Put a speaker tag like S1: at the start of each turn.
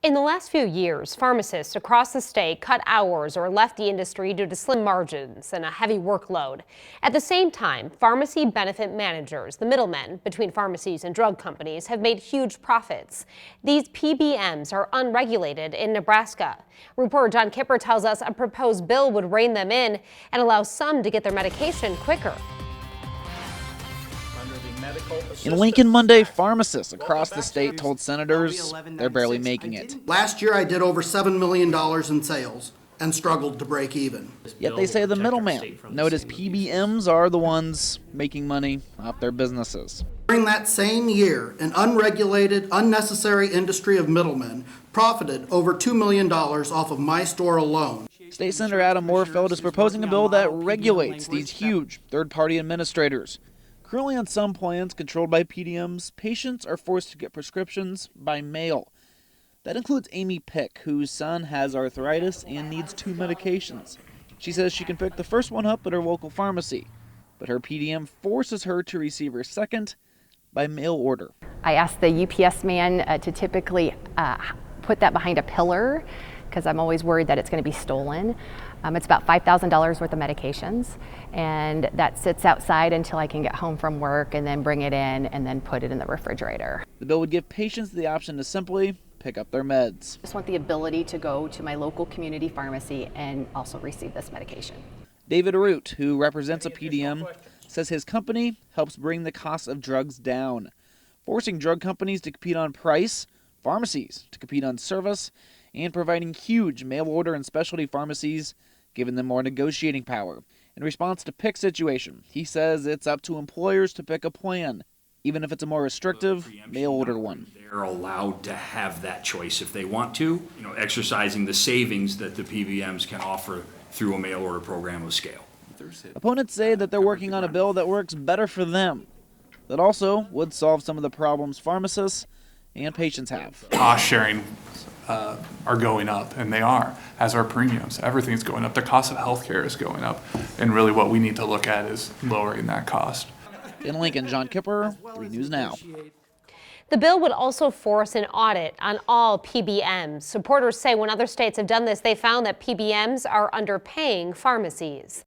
S1: In the last few years, pharmacists across the state cut hours or left the industry due to slim margins and a heavy workload. At the same time, pharmacy benefit managers, the middlemen between pharmacies and drug companies, have made huge profits. These PBMs are unregulated in Nebraska. Reporter John Kipper tells us a proposed bill would rein them in and allow some to get their medication quicker.
S2: In Lincoln Monday, pharmacists across the state told senators they're barely making it.
S3: Last year I did over $7 million in sales and struggled to break even.
S2: Yet they say the middleman, known as PBMs, are the ones making money off their businesses.
S3: During that same year, an unregulated, unnecessary industry of middlemen profited over $2 million off of my store alone.
S2: State Senator Adam Moorfield is proposing a bill that regulates these huge third-party administrators. Currently on some plans controlled by PBMs, patients are forced to get prescriptions by mail. That includes Amy Pick, whose son has arthritis and needs 2 medications. She says she can pick the first one up at her local pharmacy, but her PBM forces her to receive her second by mail order.
S4: I asked the UPS man to typically put that behind a pillar because I'm always worried that it's going to be stolen. It's about $5,000 worth of medications, and that sits outside until I can get home from work and then bring it in and then put it in the refrigerator.
S2: The bill would give patients the option to simply pick up their meds.
S4: I just want the ability to go to my local community pharmacy and also receive this medication.
S2: David Root, who represents a PBM, says his company helps bring the cost of drugs down, forcing drug companies to compete on price, pharmacies to compete on service, and providing huge mail order and specialty pharmacies, giving them more negotiating power. In response to Pick's situation, he says it's up to employers to pick a plan, even if it's a more restrictive mail order one.
S5: They're allowed to have that choice if they want to, exercising the savings that the PBMs can offer through a mail order program of scale.
S2: Opponents say that they're working on a bill that works better for them, that also would solve some of the problems pharmacists and patients have.
S6: Cost sharing are going up, and they are, as are premiums. Everything's going up. The cost of healthcare is going up, and really what we need to look at is lowering that cost.
S2: In Lincoln, John Kipper, 3 News Now.
S1: The bill would also force an audit on all PBMs. Supporters say when other states have done this, they found that PBMs are underpaying pharmacies.